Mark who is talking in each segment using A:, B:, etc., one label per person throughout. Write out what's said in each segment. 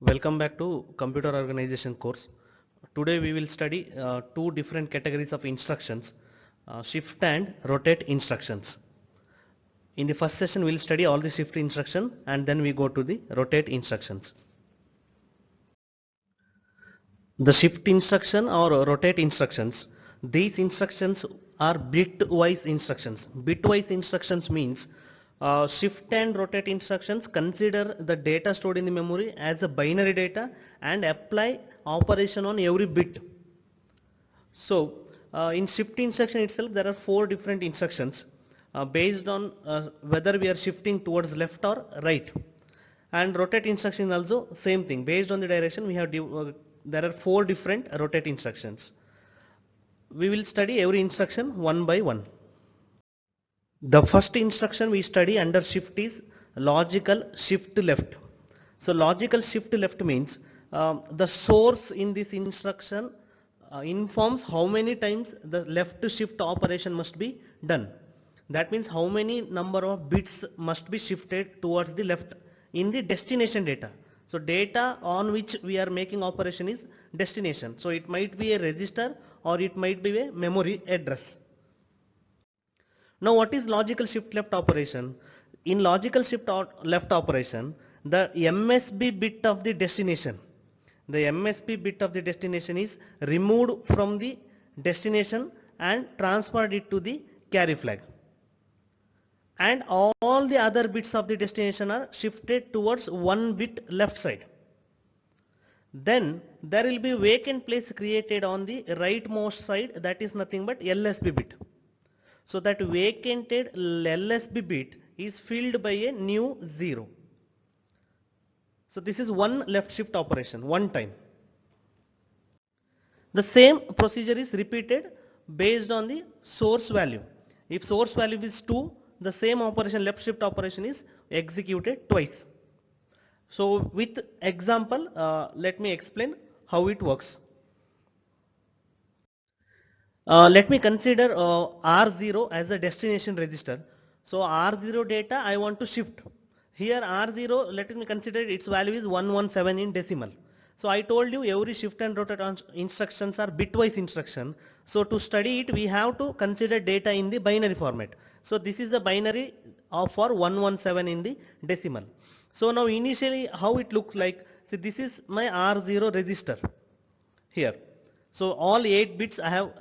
A: Welcome back to computer organization course. Today we will study two different categories of instructions, shift and rotate instructions. In the first session we will study all the shift instruction and then we go to the rotate instructions. The shift instruction or rotate instructions, these instructions are bitwise instructions. Bitwise instructions means shift and rotate instructions consider the data stored in the memory as a binary data and apply operation on every bit. So in shift instruction itself there are four different instructions based on whether we are shifting towards left or right. And rotate instruction also same thing, based on the direction we have there are four different rotate instructions. We will study every instruction one by one. The first instruction we study under shift is logical shift left. So logical shift left means the source in this instruction informs how many times the left shift operation must be done. That means how many number of bits must be shifted towards the left in the destination data. So data on which we are making operation is destination. So it might be a register or it might be a memory address. Now what is logical shift left operation? In logical shift left operation, the MSB bit of the destination, is removed from the destination and transferred it to the carry flag. And all the other bits of the destination are shifted towards one bit left side. Then there will be vacant place created on the rightmost side, that is nothing but LSB bit. So that vacated LSB bit is filled by a new 0. So this is one left shift operation, one time. The same procedure is repeated based on the source value. If source value is 2, the same operation, left shift operation, is executed twice. So with example, let me explain how it works. Let me consider R0 as a destination register. So R0 data I want to shift. Here R0, let me consider its value is 117 in decimal. So I told you every shift and rotate instructions are bitwise instruction. So to study it, we have to consider data in the binary format. So this is the binary for 117 in the decimal. So now initially how it looks like, see this is my R0 register here. So all 8 bits I have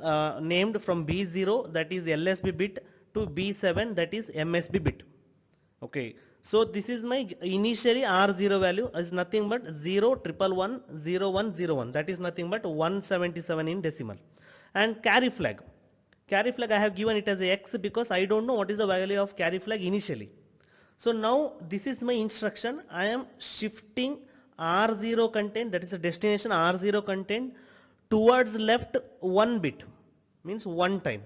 A: named from B0, that is LSB bit, to B7, that is MSB bit. Okay. So this is my initially R0 value is nothing but 0110101, that is nothing but 177 in decimal. And carry flag I have given it as a X because I don't know what is the value of carry flag initially. So now this is my instruction. I am shifting R0 content, that is the destination R0 content, towards left one bit, means one time.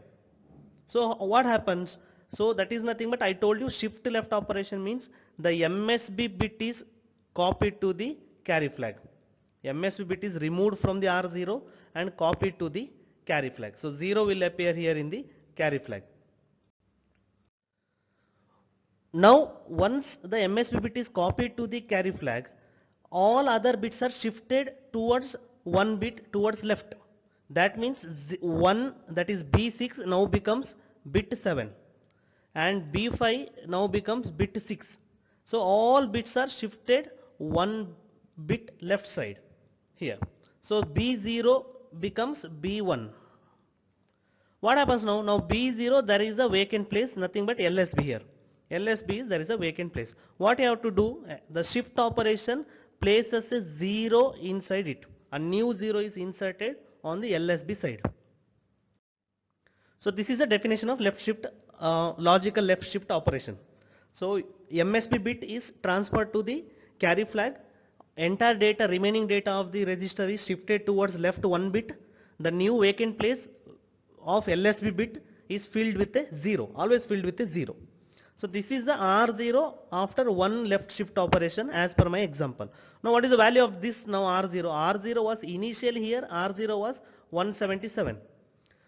A: So what happens? So that is nothing but I told you shift left operation means the MSB bit is copied to the carry flag. MSB bit is removed from the R0 and copied to the carry flag. So 0 will appear here in the carry flag. Now once the MSB bit is copied to the carry flag, all other bits are shifted towards one bit towards left. That means 1, that is B6 now becomes bit 7. And B5 now becomes bit 6. So all bits are shifted one bit left side here. So B0 becomes B1. What happens now? Now B0 there is a vacant place, nothing but LSB here. LSB is there is a vacant place. What you have to do? The shift operation places a 0 inside it. A new 0 is inserted on the LSB side. So this is the definition of left shift, logical left shift operation. So MSB bit is transferred to the carry flag. Entire data, remaining data of the register is shifted towards left one bit. The new vacant place of LSB bit is filled with a 0, always filled with a 0. So this is the R0 after one left shift operation as per my example. Now what is the value of this now R0? R0 was initially here, R0 was 177.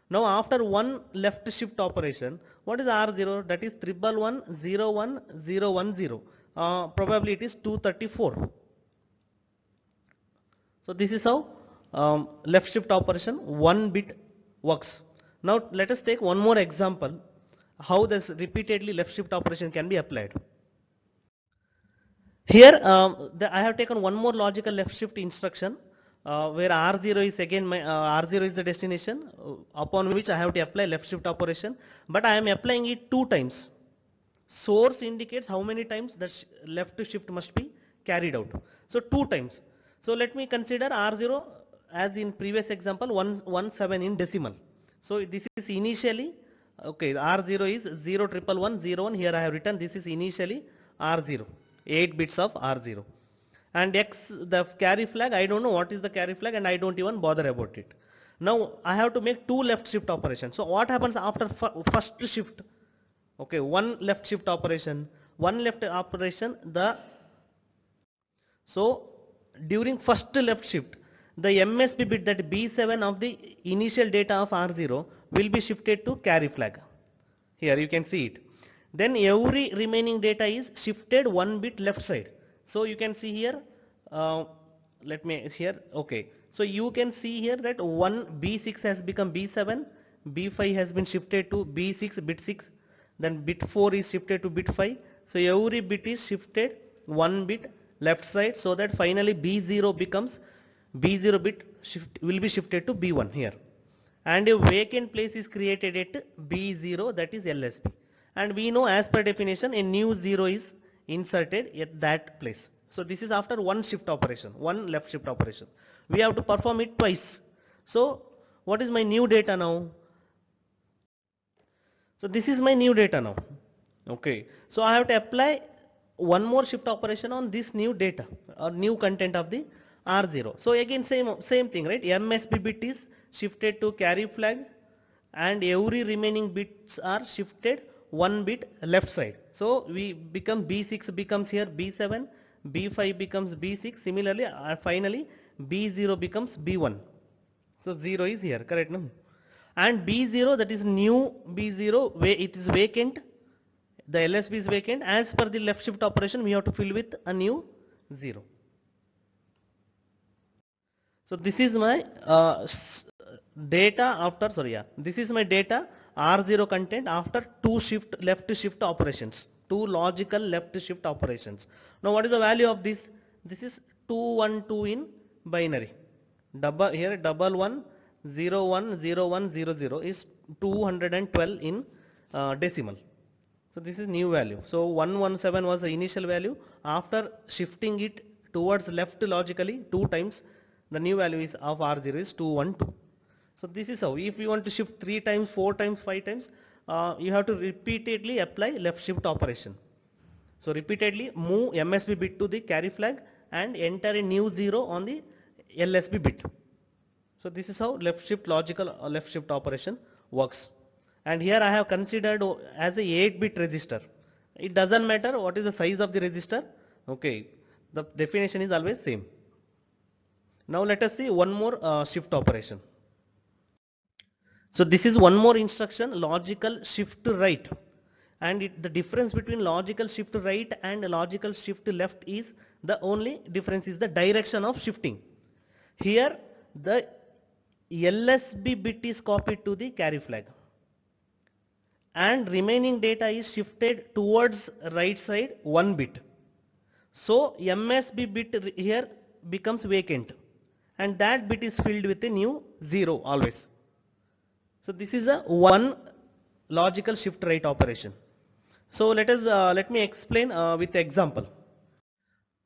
A: Now after one left shift operation, what is R0? That is 111011010. Probably it is 234. So this is how left shift operation 1 bit works. Now let us take one more example how this repeatedly left shift operation can be applied. Here I have taken one more logical left shift instruction where R0 is again R0 is the destination upon which I have to apply left shift operation, but I am applying it 2 times. Source indicates how many times the left shift must be carried out. So 2 times. So let me consider R0 as in previous example 117 in decimal. So this is initially okay, R0 is 0111101. Here I have written this is initially R0, 8 bits of R0. And X, the carry flag, I don't know what is the carry flag and I don't even bother about it. Now I have to make 2 left shift operations. So what happens after first shift? Okay, one left shift operation, so during first left shift, the MSB bit, that B7 of the initial data of R0 will be shifted to carry flag. Here you can see it. Then every remaining data is shifted 1 bit left side. So you can see here, okay. So you can see here that one B6 has become B7, B5 has been shifted to B6, bit 6, then bit 4 is shifted to bit 5. So every bit is shifted 1 bit left side, so that finally B0 bit will be shifted to B1 here. And a vacant place is created at B0, that is LSB. And we know as per definition a new 0 is inserted at that place. So this is after one shift operation, one left shift operation. We have to perform it twice. So what is my new data now? So this is my new data now. Okay. So I have to apply one more shift operation on this new data or new content of the R0. So again same thing, right? MSB bit is shifted to carry flag and every remaining bits are shifted 1 bit left side. So we become B6 becomes here B7, B5 becomes B6. Similarly, finally B0 becomes B1. So 0 is here, correct? No? And B0, that is new B0, where it is vacant. The LSB is vacant. As per the left shift operation, we have to fill with a new 0. So this is my data after, this is my data R0 content after 2 left shift operations, 2 logical left shift operations. Now what is the value of this? This is 212 in binary. Here 11010100 is 212 in decimal. So this is new value. So 117 was the initial value. After shifting it towards left logically 2 times, the new value is of R0 is 212. So this is how, if you want to shift 3 times, 4 times, 5 times, you have to repeatedly apply left shift operation. So repeatedly move MSB bit to the carry flag and enter a new 0 on the LSB bit. So this is how left shift logical left shift operation works. And here I have considered as a 8-bit register. It doesn't matter what is the size of the register. Okay, the definition is always same. Now let us see one more shift operation. So this is one more instruction, logical shift right. And the difference between logical shift right and logical shift left is, the only difference is the direction of shifting. Here the LSB bit is copied to the carry flag and remaining data is shifted towards right side 1 bit. So MSB bit here becomes vacant and that bit is filled with a new 0 always. So this is a one logical shift right operation. So let me explain with example.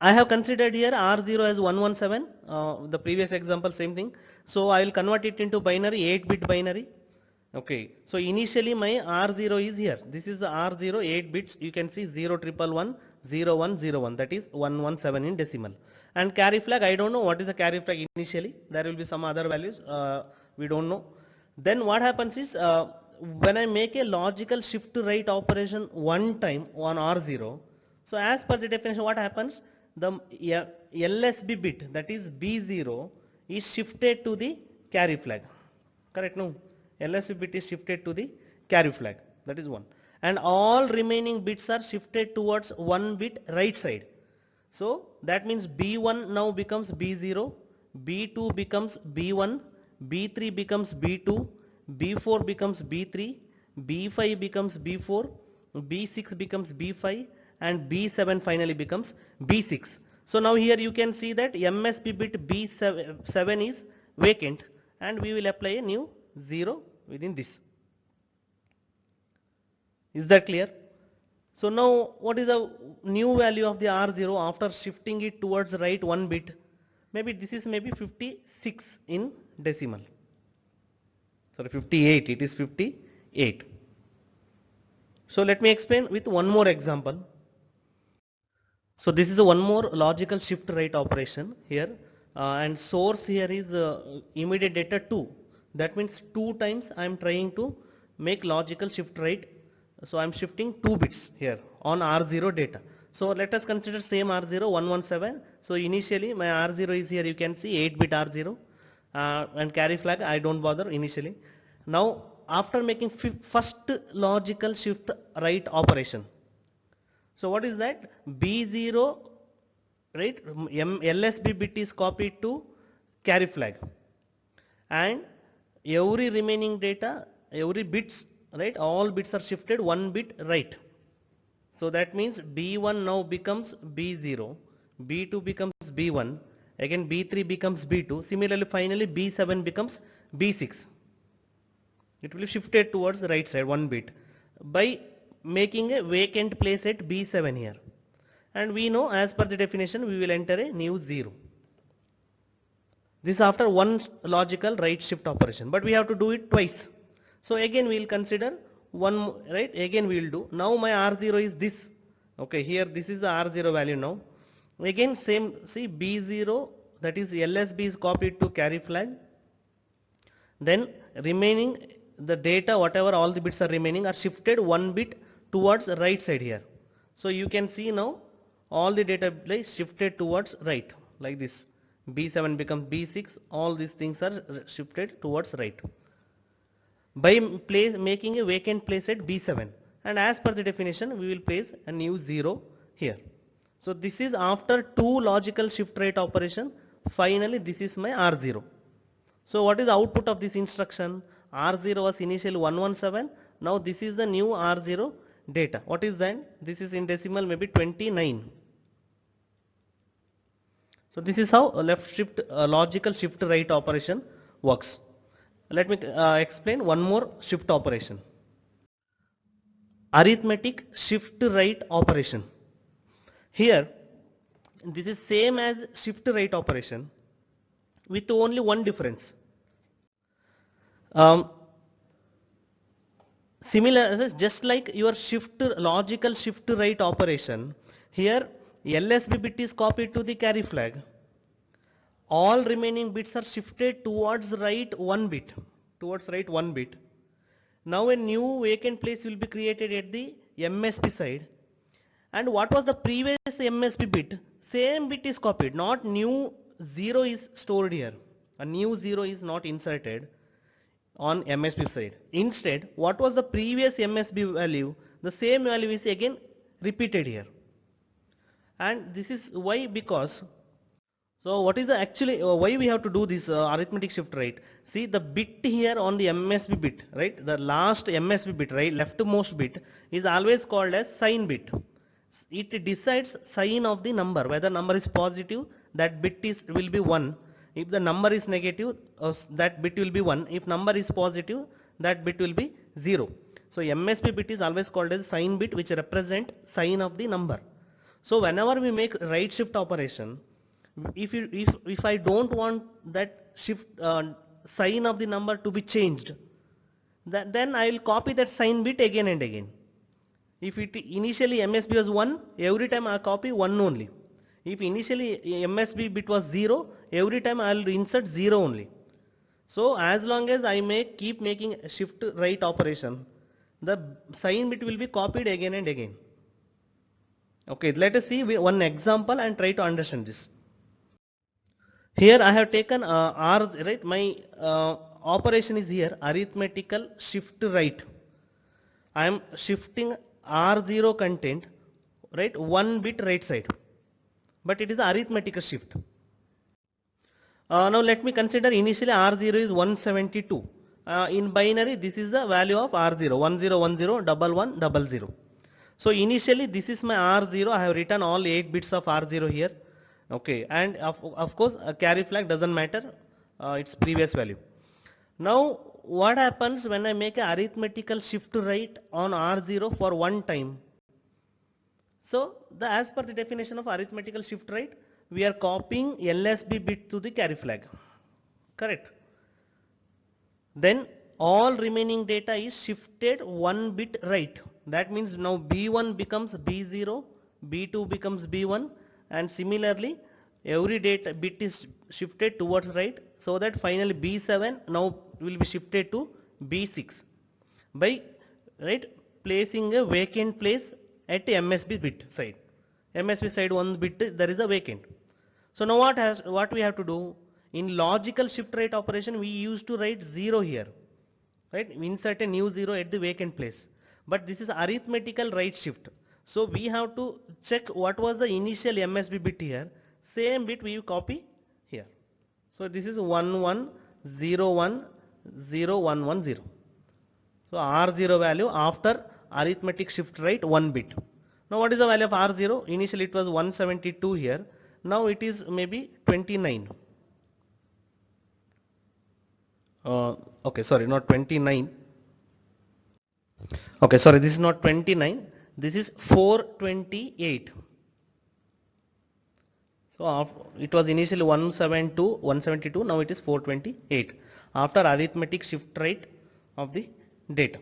A: I have considered here R0 as 117, the previous example same thing. So I will convert it into binary, 8-bit binary. Okay, so initially my R0 is here. This is the R0, 8 bits. You can see 0111101, that is 117 in decimal. And carry flag, I don't know what is the carry flag initially. There will be some other values, we don't know. Then what happens is when I make a logical shift to right operation one time on R0, so as per the definition, what happens? The LSB bit, that is B0, is shifted to the carry flag. Correct? No? LSB bit is shifted to the carry flag. That is one. And all remaining bits are shifted towards one bit right side. So that means B1 now becomes B0, B2 becomes B1, B3 becomes B2, B4 becomes B3, B5 becomes B4, B6 becomes B5, and B7 finally becomes B6. So now here you can see that MSB bit B7 is vacant, and we will apply a new 0 within this. Is that clear? So now what is the new value of the R0 after shifting it towards right one bit? Maybe this is maybe 56 in decimal. Sorry, 58. It is 58. So let me explain with one more example. So this is one more logical shift right operation here, and source here is immediate data 2. That means 2 times I am trying to make logical shift right. So I am shifting 2 bits here on R0 data. So let us consider same R0 117. So initially my R0 is here, you can see 8 bit R0, and carry flag I don't bother initially. Now after making first logical shift right operation, so what is that? B0, right? LSB bit is copied to carry flag, and every remaining data, every bits, right? All bits are shifted one bit right. So that means B1 now becomes B0, B2 becomes B1, again B3 becomes B2. Similarly, finally B7 becomes B6. It will be shifted towards the right side one bit by making a vacant place at B7 here. And we know as per the definition we will enter a new 0. This after one logical right shift operation, but we have to do it twice. So again we will consider one, right? Again we will do. Now my R0 is this. Okay, here this is the R0 value now. Again same, see B0, that is LSB is copied to carry flag. Then remaining the data, whatever all the bits are remaining, are shifted one bit towards the right side here. So you can see now all the data is shifted towards right like this. B7 becomes B6, all these things are shifted towards right by making a vacant place at B7, and as per the definition we will place a new 0 here. So this is after 2 logical shift right operation. Finally this is my R0. So what is the output of this instruction? R0 was initially 117. Now this is the new R0 data. What is that? This is in decimal maybe 29. So this is how a left shift logical shift right operation works. Let me explain one more shift operation. Arithmetic shift right operation. Here this is same as shift right operation with only one difference. Similar, just like your shift logical shift right operation, here LSB bit is copied to the carry flag. All remaining bits are shifted towards right one bit. Now a new vacant place will be created at the MSB side. And what was the previous MSB bit? Same bit is copied, not new 0 is stored here. A new 0 is not inserted on MSB side. Instead, what was the previous MSB value? The same value is again repeated here. And this is why, because, so what is the actually, why we have to do this arithmetic shift right? See the bit here on the MSB bit, right? The last MSB bit, right? Leftmost bit is always called as sign bit. It decides sign of the number. Whether number is positive, that bit will be 1. If the number is negative, that bit will be 1. If number is positive, that bit will be 0. So MSB bit is always called as sign bit, which represent sign of the number. So whenever we make right shift operation, if I don't want that shift sign of the number to be changed, then I will copy that sign bit again and again. If it initially MSB was 1, every time I copy 1 only. If initially MSB bit was 0, every time I will insert 0 only. So as long as I keep making shift right operation, the sign bit will be copied again and again. Okay, let us see one example and try to understand this. Here I have taken R, right? My operation is here arithmetical shift right. I am shifting R0 content, right, one bit right side, but it is arithmetical shift. Now let me consider initially R0 is 172. In binary, this is the value of R0, 1010 1100. So initially this is my R0. I have written all 8 bits of R0 here. Okay, and of course a carry flag doesn't matter, its previous value. Now what happens when I make a arithmetical shift right on R0 for one time? So as per the definition of arithmetical shift right, we are copying LSB bit to the carry flag. Correct. Then all remaining data is shifted one bit right. That means now B1 becomes B0, B2 becomes B1, and similarly every data bit is shifted towards right, so that finally B7 now will be shifted to B6 by placing a vacant place at MSB bit side. MSB side one bit there is a vacant. So now what we have to do? In logical shift right operation, we used to write 0 here, right? We insert a new 0 at the vacant place. But this is arithmetical right shift. So we have to check what was the initial MSB bit here. Same bit we copy here. So this is 11010110. So R0 value after arithmetic shift right 1 bit. Now what is the value of R0? Initially it was 172 here. Now it is maybe 29. Okay, sorry, not 29. Okay, sorry, this is not 29. This is 428. So it was initially 172. Now it is 428 after arithmetic shift right of the data.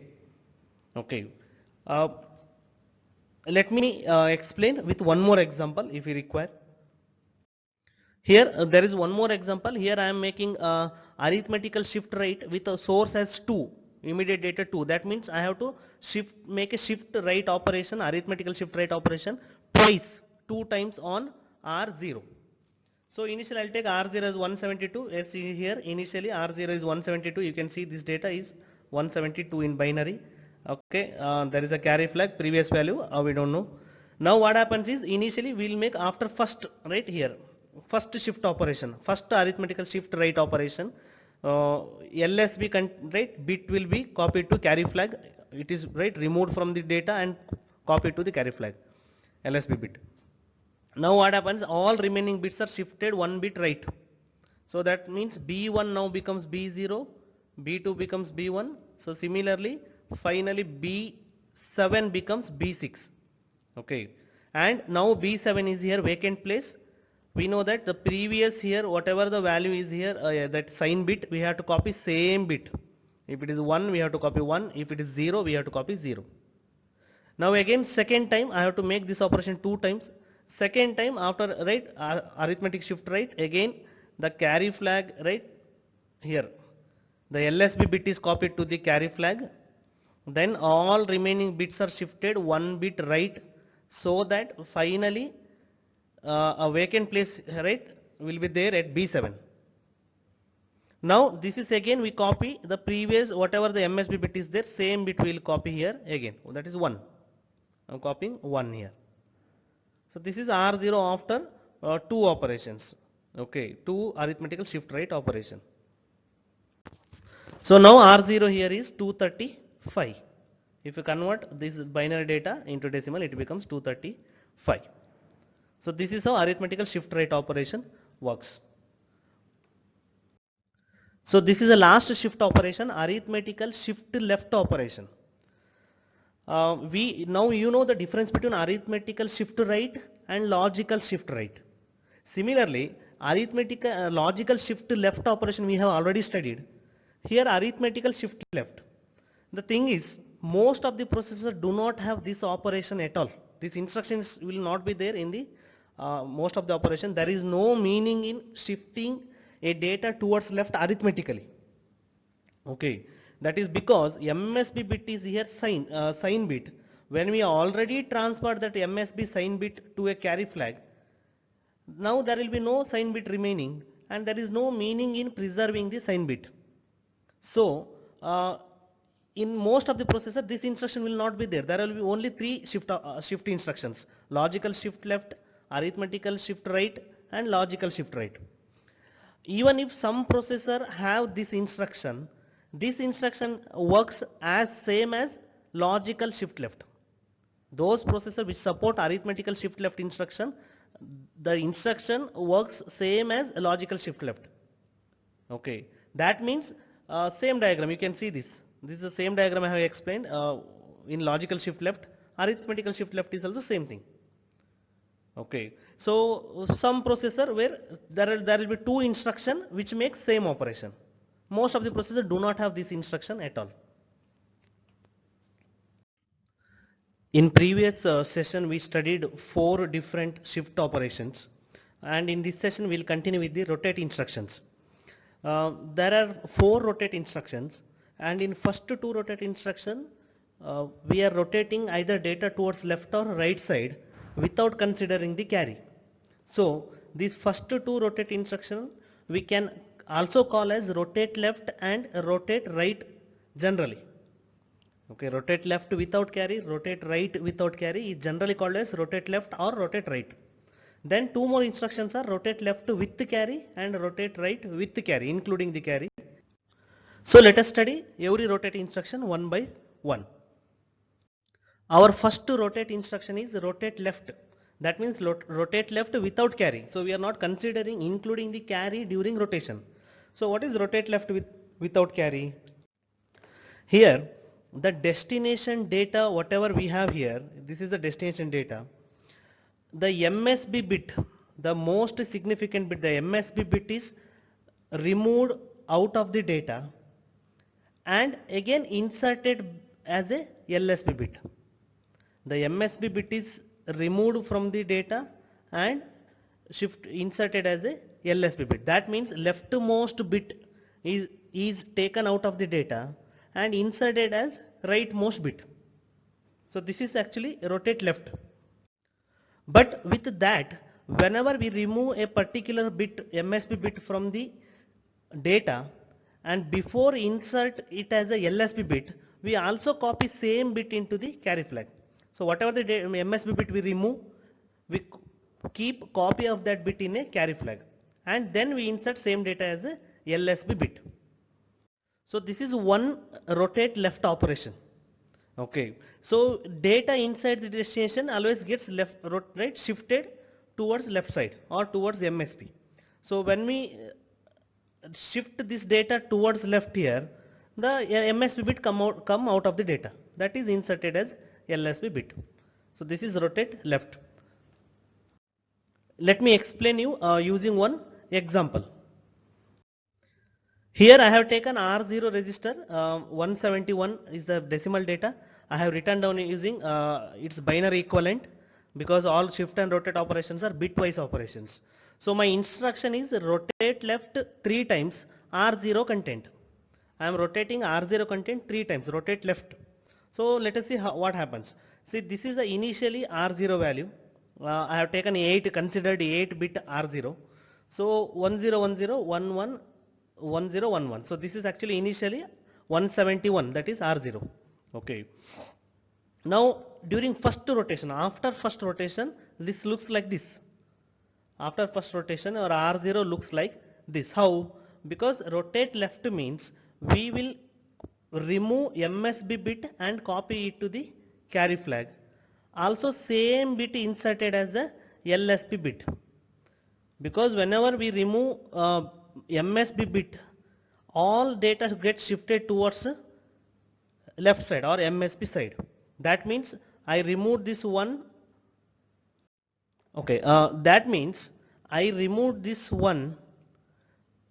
A: Okay. Let me explain with one more example if you require. Here there is one more example. Here I am making arithmetical shift right with a source as 2, immediate data 2. That means I have to make a shift right operation, arithmetical shift right operation twice, 2 times on R0. So initially I'll take R0 as 172. As here initially R0 is 172. You can see this data is 172 in binary. Okay, there is a carry flag, previous value, we don't know. Now what happens is initially we'll make after first right here. First shift operation, first arithmetical shift right operation, LSB bit will be copied to carry flag. It is removed from the data and copied to the carry flag, LSB bit. Now what happens? All remaining bits are shifted one bit right. So that means B1 now becomes B0, B2 becomes B1. So similarly, finally B7 becomes B6. Okay, and now B7 is here vacant place. We know that the previous here, whatever the value is here, that sign bit, we have to copy same bit. If it is 1, we have to copy 1. If it is 0, we have to copy 0. Now again, second time, I have to make this operation 2 times. Second time after arithmetic shift right, again the carry flag here. The LSB bit is copied to the carry flag. Then all remaining bits are shifted 1 bit right, so that finally a vacant place will be there at B7. Now this is again we copy the previous whatever the MSB bit is there, same bit we will copy here again. That is 1. I'm copying 1 here. So this is R0 after 2 operations. Okay, 2 arithmetical shift right operation. So now R0 here is 235. If you convert this binary data into decimal, it becomes 235. So this is how arithmetical shift right operation works. So this is the last shift operation, arithmetical shift left operation. Now you know the difference between arithmetical shift right and logical shift right. Similarly, arithmetical logical shift left operation we have already studied. Here arithmetical shift left. The thing is, most of the processors do not have this operation at all. These instructions will not be there in the most of the operation. There is no meaning in shifting a data towards left arithmetically. Okay, that is because MSB bit is here sign bit. When we already transferred that MSB sign bit to a carry flag, now there will be no sign bit remaining and there is no meaning in preserving the sign bit. So in most of the processor this instruction will not be there. There will be only three shift instructions: logical shift left, arithmetical shift right and logical shift right. Even if some processor have this instruction works as same as logical shift left. Those processors which support arithmetical shift left instruction, the instruction works same as logical shift left. Okay, that means same diagram, you can see this. This is the same diagram I have explained in logical shift left. Arithmetical shift left is also same thing. Okay, so some processor where there will be two instruction which makes same operation. Most of the processor do not have this instruction at all. In previous session we studied 4 different shift operations, and in this session we will continue with the rotate instructions. There are 4 rotate instructions, and in first 2 rotate instruction we are rotating either data towards left or right side without considering the carry. So these first 2 rotate instruction we can also call as rotate left and rotate right generally. Okay, rotate left without carry, rotate right without carry is generally called as rotate left or rotate right. Then 2 more instructions are rotate left with the carry and rotate right with the carry, including the carry. So let us study every rotate instruction one by one. Our first rotate instruction is rotate left. That means rotate left without carry. So we are not considering including the carry during rotation. So what is rotate left without carry? Here the destination data, whatever we have here, this is the destination data. The MSB bit, the most significant bit, the MSB bit is removed out of the data and again inserted as a LSB bit. The MSB bit is removed from the data and inserted as a LSB bit. That means leftmost bit is taken out of the data and inserted as rightmost bit. So this is actually rotate left. But with that, whenever we remove a particular bit, MSB bit from the data, and before insert it as a LSB bit, we also copy same bit into the carry flag. So whatever the MSB bit we remove, we keep copy of that bit in a carry flag, and then we insert same data as a LSB bit. So this is one rotate left operation. Okay, so data inside the destination always gets shifted towards left side or towards MSB. So when we shift this data towards left here, the MSB bit come out of the data, that is inserted as LSB bit. So this is rotate left. Let me explain you using one example. Here I have taken R0 register, 171 is the decimal data. I have written down using its binary equivalent, because all shift and rotate operations are bitwise operations. So my instruction is rotate left 3 times R0 content. I am rotating R0 content 3 times, rotate left. So let us see what happens. See, this is the initially R0 value. I have taken considered 8 bit R0. So 1010 11 1011. So this is actually initially 171, that is R0. Okay. Now during first rotation, after first rotation, this looks like this. After first rotation, our R0 looks like this. How? Because rotate left means we will remove MSB bit and copy it to the carry flag. Also same bit inserted as a LSB bit. Because whenever we remove MSB bit, all data gets shifted towards left side or MSB side. That means I removed this one. Okay, that means I removed this one,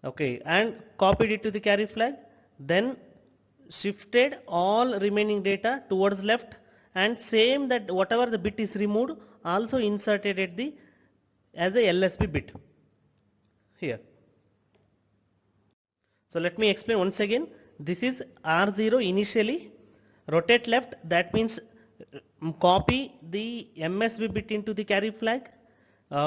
A: okay, and copied it to the carry flag, then shifted all remaining data towards left, and same that whatever the bit is removed also inserted at the as a LSB bit here. So let me explain once again. this is R0 initially, rotate left, that means copy the MSB bit into the carry flag,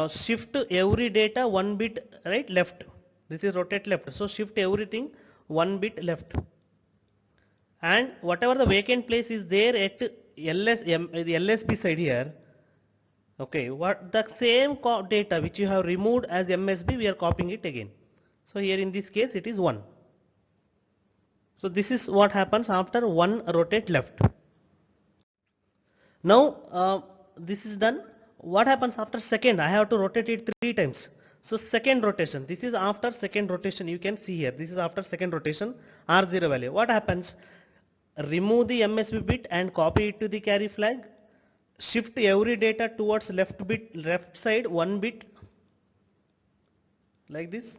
A: shift every data one bit right left. This is rotate left. So shift everything one bit left. And whatever the vacant place is there at the LSB side here, okay, what the same data which you have removed as MSB, we are copying it again. So here in this case it is 1. So this is what happens after one rotate left. Now this is done. What happens after second? I have to rotate it 3 times. So second rotation, this is after second rotation, you can see here, this is after second rotation, R0 value. What happens? Remove the MSB bit and copy it to the carry flag. Shift every data towards left side one bit, like this.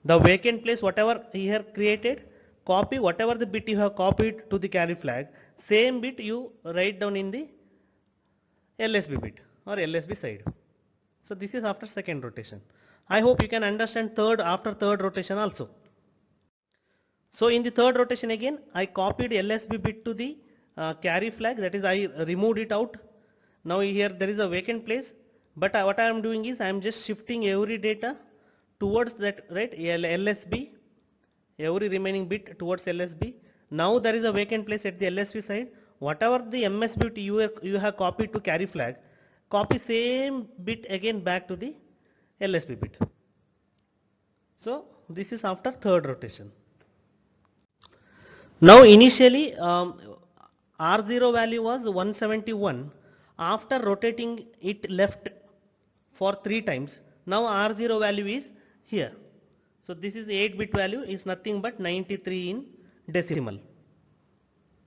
A: The vacant place, whatever here created, copy whatever the bit you have copied to the carry flag, same bit you write down in the LSB bit or LSB side. So this is after second rotation. I hope you can understand after third rotation also. So in the third rotation again, I copied LSB bit to the carry flag, that is I removed it out. Now here there is a vacant place, but what I am doing is I am just shifting every data towards that right LSB, every remaining bit towards LSB. Now there is a vacant place at the LSB side. Whatever the MS bit you have copied to carry flag, copy same bit again back to the LSB bit. So this is after third rotation. Now initially R0 value was 171. After rotating it left for 3 times, now R0 value is here. So this is 8-bit value, is nothing but 93 in decimal.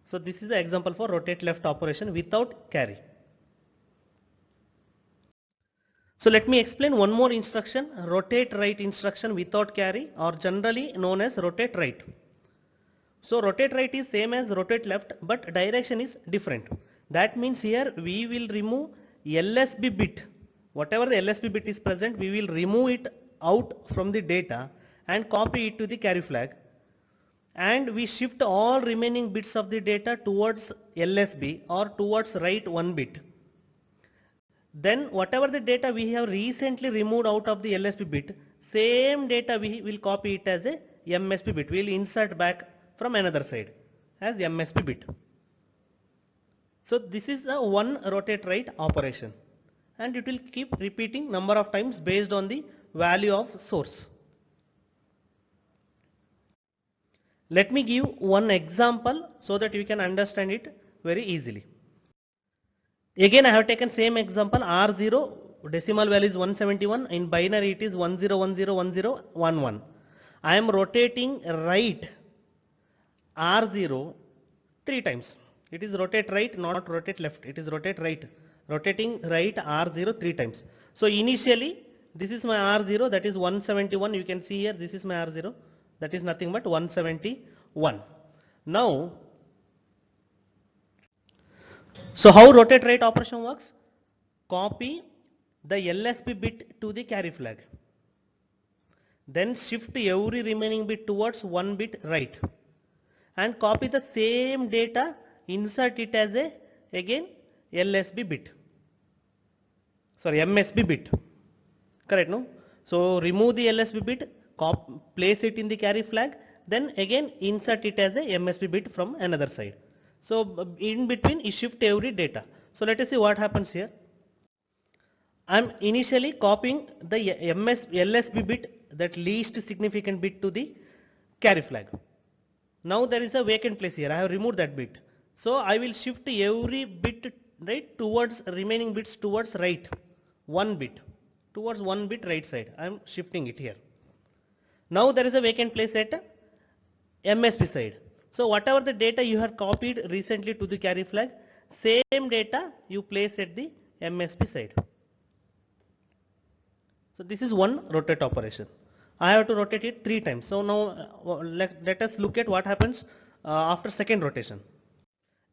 A: So this is an example for rotate left operation without carry. So let me explain one more instruction, rotate right instruction without carry, or generally known as rotate right. So rotate right is same as rotate left, but direction is different. That means here we will remove LSB bit. Whatever the LSB bit is present, we will remove it out from the data and copy it to the carry flag. And we shift all remaining bits of the data towards LSB or towards right one bit. Then whatever the data we have recently removed out of the LSB bit, same data we will copy it as a MSB bit. We will insert back from another side as MSB bit. So this is a one rotate right operation, and it will keep repeating number of times based on the value of source. Let me give one example so that you can understand it very easily. Again I have taken same example, R0 decimal value is 171, in binary it is 10101011. I am rotating right R0 3 times. It is rotate right, not rotate left. It is rotate right. Rotating right R0 3 times. So initially this is my R0, that is 171. You can see here this is my R0, that is nothing but 171. Now, so how rotate right operation works? Copy the LSB bit to the carry flag. Then shift every remaining bit towards one bit right. And copy the same data, insert it as a again LSB bit. Sorry, MSB bit. Correct, no? So remove the LSB bit, place it in the carry flag, then again insert it as a MSB bit from another side. So in between you shift every data. So let us see what happens here. I am initially copying the LSB bit, that least significant bit, to the carry flag. Now there is a vacant place here. I have removed that bit. So I will shift every bit right towards remaining bits towards right. One bit. Towards one bit right side. I am shifting it here. Now there is a vacant place at MSB side. So whatever the data you have copied recently to the carry flag, same data you place at the MSB side. So this is one rotate operation. I have to rotate it 3 times. So now let us look at what happens after second rotation.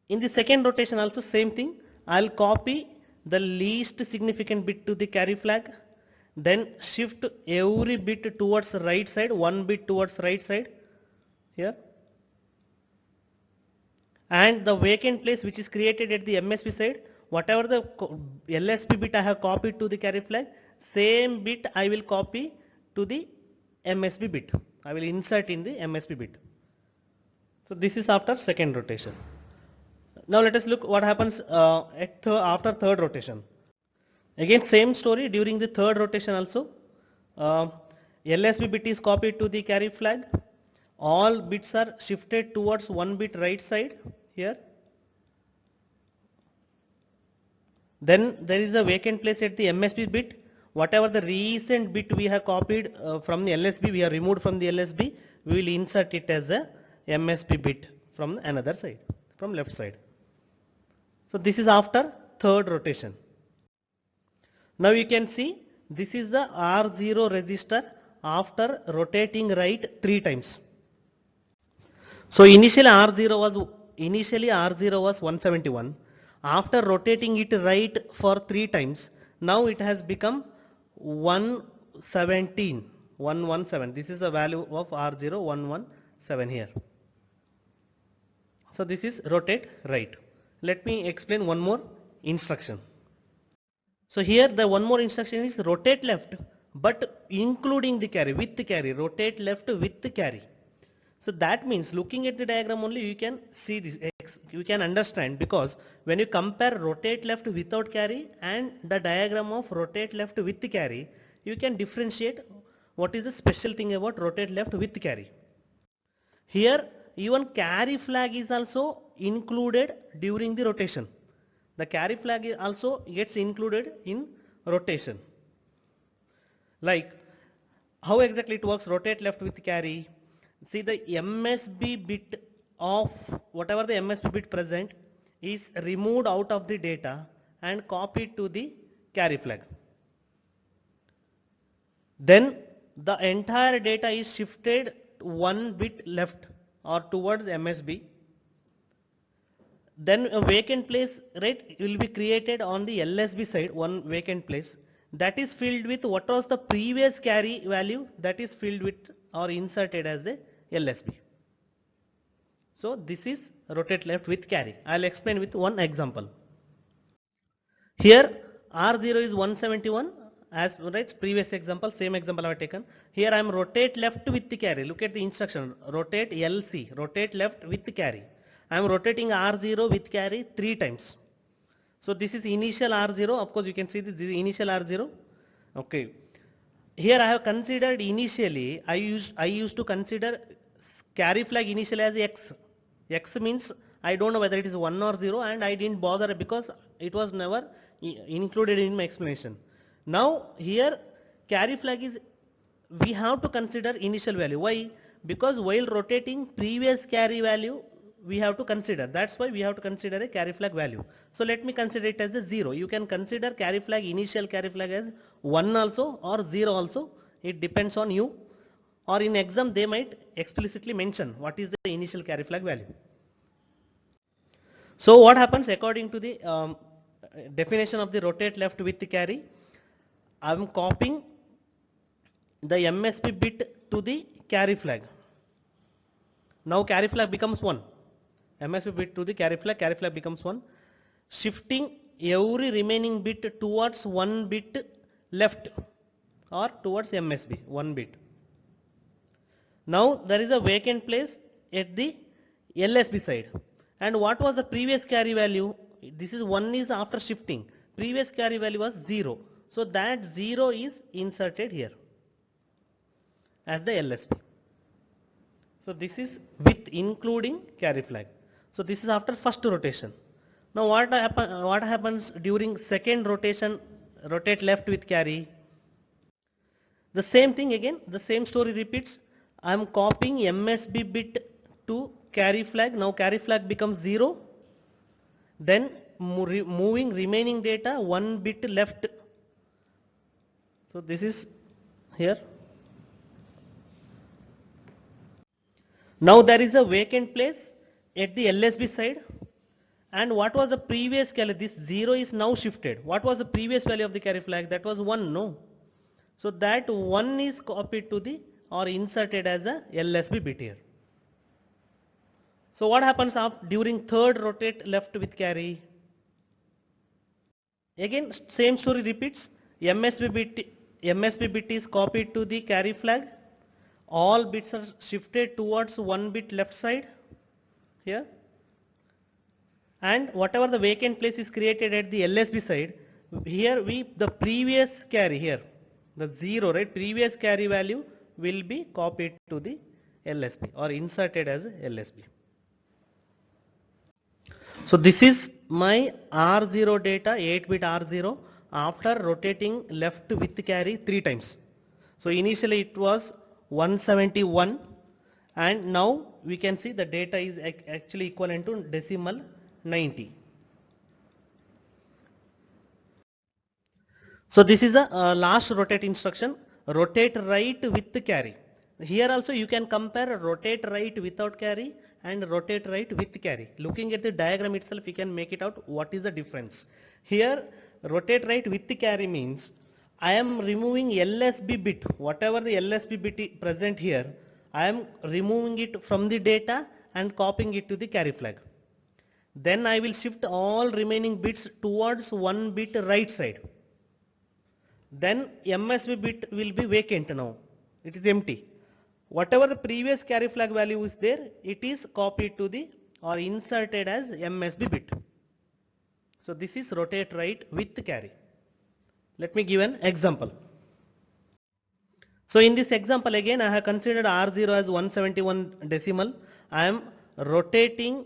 A: In the second rotation also same thing. I'll copy the least significant bit to the carry flag, then shift every bit towards right side, one bit towards right side here, and the vacant place which is created at the MSB side, whatever the LSB bit I have copied to the carry flag, same bit I will copy to the MSB bit. I will insert in the MSB bit. So this is after second rotation. Now let us look what happens after third rotation. Again same story during the third rotation also. LSB bit is copied to the carry flag. All bits are shifted towards one bit right side here. Then there is a vacant place at the MSB bit. Whatever the recent bit we have copied from the LSB, we have removed from the LSB, we will insert it as a MSB bit from another side, from left side. So this is after third rotation. Now you can see this is the R0 register after rotating right 3 times. So initially R0 was 171. After rotating it right for 3 times, now it has become 117. This is the value of R0, 117 here. So this is rotate right. Let me explain one more instruction. So here the one more instruction is rotate left, but including the carry, with the carry, rotate left with the carry. So that means looking at the diagram only you can see this, you can understand, because when you compare rotate left without carry and the diagram of rotate left with the carry, you can differentiate what is the special thing about rotate left with the carry. Here even carry flag is also included during the rotation. The carry flag also gets included in rotation. Like how exactly it works, rotate left with carry. See, the MSB bit of whatever the MSB bit present is removed out of the data and copied to the carry flag. Then the entire data is shifted one bit left or towards MSB. Then a vacant place, right, will be created on the LSB side, one vacant place. That is filled with what was the previous carry value, that is filled with or inserted as the LSB. So this is rotate left with carry. I'll explain with one example. Here R0 is 171 as right previous example, same example I have taken. Here I am rotate left with the carry. Look at the instruction, rotate LC, rotate left with the carry. I am rotating R0 with carry 3 times. So this is initial R0. Of course you can see this is initial R0. Okay. Here I have considered initially, I used to consider carry flag initially as X. X means I don't know whether it is 1 or 0, and I didn't bother because it was never included in my explanation. Now here carry flag is, we have to consider initial value. Why? Because while rotating previous carry value we have to consider. That's why we have to consider a carry flag value. So let me consider it as a 0. You can consider carry flag, initial carry flag as 1 also or 0 also. It depends on you. Or in exam they might explicitly mention what is the initial carry flag value. So what happens according to the definition of the rotate left with the carry, I am copying the MSB bit to the carry flag. Now carry flag becomes 1. MSB bit to the carry flag becomes 1. Shifting every remaining bit towards 1 bit left or towards MSB, 1 bit. Now there is a vacant place at the LSB side. And what was the previous carry value? This is 1 is after shifting. Previous carry value was 0. So that 0 is inserted here as the LSB. So this is with including carry flag. So this is after first rotation. Now what happens during second rotation, rotate left with carry? The same thing again, the same story repeats. I am copying MSB bit to carry flag. Now carry flag becomes 0. Then moving remaining data 1 bit left. So this is here. Now there is a vacant place at the LSB side. And what was the previous carry? This 0 is now shifted. What was the previous value of the carry flag? That was 1, no? So that 1 is copied to the or inserted as a LSB bit here. So what happens during third rotate left with carry? Again same story repeats. MSB bit is copied to the carry flag. All bits are shifted towards one bit left side here, and whatever the vacant place is created at the LSB side, here the previous carry here, the 0, right, previous carry value will be copied to the LSB or inserted as LSB. So this is my R0 data, 8-bit R0 after rotating left with carry 3 times. So initially it was 171, and now we can see the data is actually equivalent to decimal 90. So this is a last rotate instruction, rotate right with the carry. Here also you can compare rotate right without carry and rotate right with carry. Looking at the diagram itself, you can make it out what is the difference. Here rotate right with the carry means I am removing LSB bit, whatever the LSB bit present here, I am removing it from the data and copying it to the carry flag. Then I will shift all remaining bits towards one bit right side. Then MSB bit will be vacant now, it is empty. Whatever the previous carry flag value is there, it is copied to the or inserted as MSB bit. So this is rotate right with carry. Let me give an example. So in this example again I have considered R0 as 171 decimal. I am rotating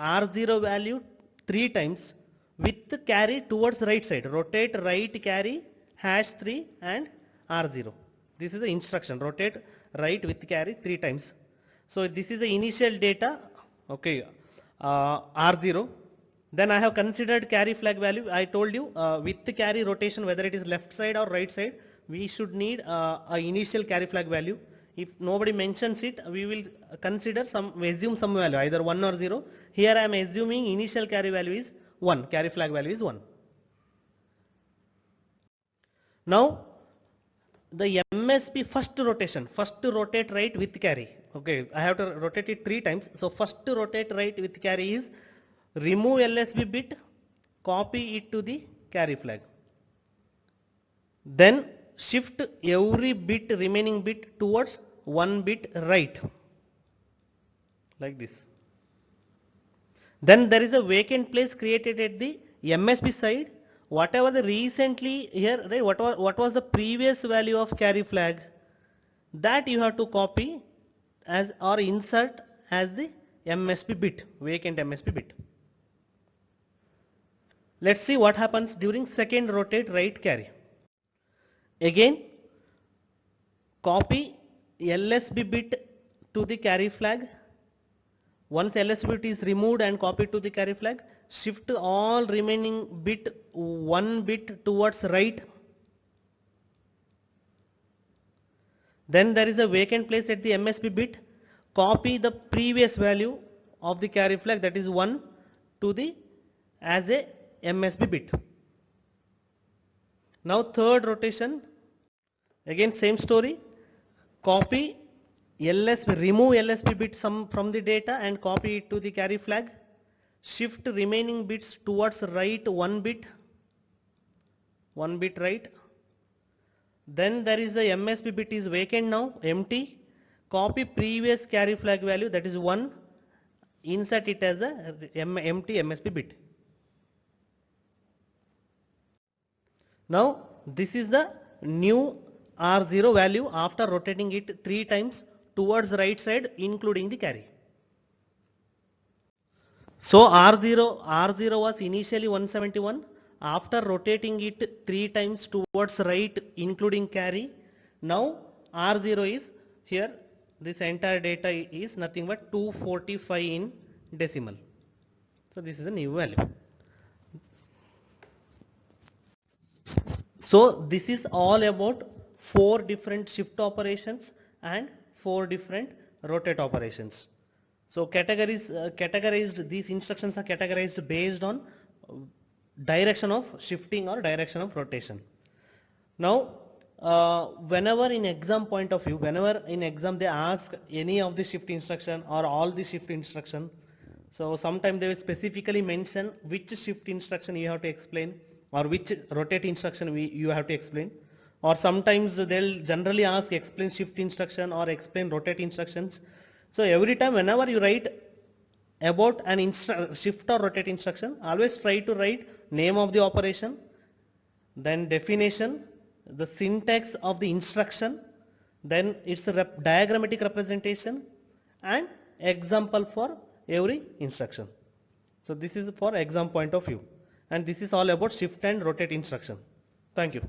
A: R0 value 3 times with carry towards right side. Rotate right carry #3 and R0. This is the instruction, rotate right with carry 3 times. So this is the initial data, okay, R0. Then I have considered carry flag value. I told you with the carry rotation, whether it is left side or right side, we should need a initial carry flag value. If nobody mentions it, we will consider we assume some value, either 1 or 0. Here I am assuming initial carry value is 1, carry flag value is 1. Now the MSB first rotate right with carry. Okay, I have to rotate it 3 times. So first rotate right with carry is remove LSB bit, copy it to the carry flag. Then shift every bit, remaining bit towards one bit right, like this. Then there is a vacant place created at the MSB side. Whatever the recently here, right, what was the previous value of carry flag, that you have to copy as or insert as the MSB bit, vacant MSB bit. Let's see what happens during second rotate right carry. Again copy LSB bit to the carry flag. Once LSB bit is removed and copied to the carry flag, shift all remaining bit one bit towards right. Then there is a vacant place at the MSB bit. Copy the previous value of the carry flag, that is 1, to the as a MSB bit. Now third rotation, again same story. Copy remove LSB bit from the data and copy it to the carry flag. Shift remaining bits towards right one bit right. Then there is a MSB bit is vacant now, empty. Copy previous carry flag value, that is 1, insert it as a empty MSB bit. Now this is the new R0 value after rotating it 3 times towards right side, including the carry. So R0 was initially 171. After rotating it 3 times towards right, including carry, now R0 is here, this entire data is nothing but 245 in decimal. So this is a new value. So this is all about 4 different shift operations and 4 different rotate operations. So categorized, these instructions are categorized based on direction of shifting or direction of rotation. Now whenever in exam point of view, whenever in exam they ask any of the shift instruction or all the shift instruction, so sometimes they will specifically mention which shift instruction you have to explain or which rotate instruction you have to explain, or sometimes they'll generally ask explain shift instruction or explain rotate instructions. So every time whenever you write about an shift or rotate instruction, always try to write name of the operation, then definition, the syntax of the instruction, then its diagrammatic representation, and example for every instruction. So this is for exam point of view, and this is all about shift and rotate instruction. Thank you.